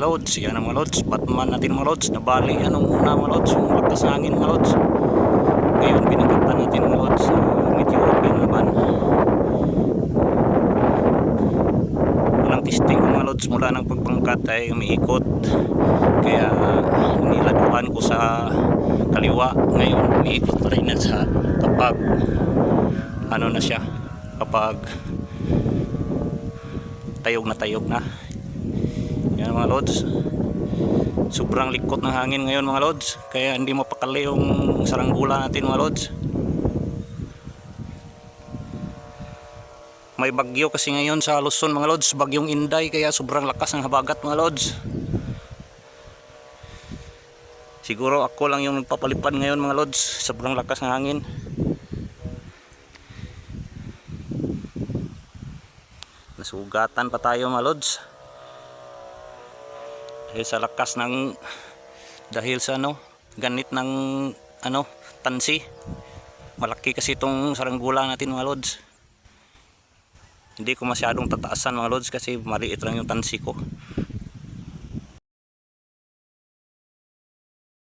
mga lods. Yan ang mga lods, Batman natin mga lods. Nabali yan nung una mga lods, yung lakas ng hangin mga lods. Ngayon pinagkatan natin mga lods, medyo okay na naman. Unang testing ko mga lods, mula ng pagpangkat ay umiikot, kaya niladuan ko sa kaliwa. Ngayon umiikot pa rin na sa kapag ano na siya, kapag tayog na. Yan mga lods, sobrang likot ng hangin ngayon mga lods, kaya hindi mapakali yung saranggula natin mga lods. May bagyo kasi ngayon sa Luzon mga lods, bagyong Inday, kaya sobrang lakas ng habagat mga lods. Siguro ako lang yung nagpapalipad ngayon mga lods, sobrang lakas ng hangin. Nasugatan pa tayo mga lods dahil sa lakas ng, dahil sa ganit ng tansi. Malaki kasi itong saranggula natin mga lods. Hindi ko masyadong tataasan mga lods kasi maliit lang yung tansi ko.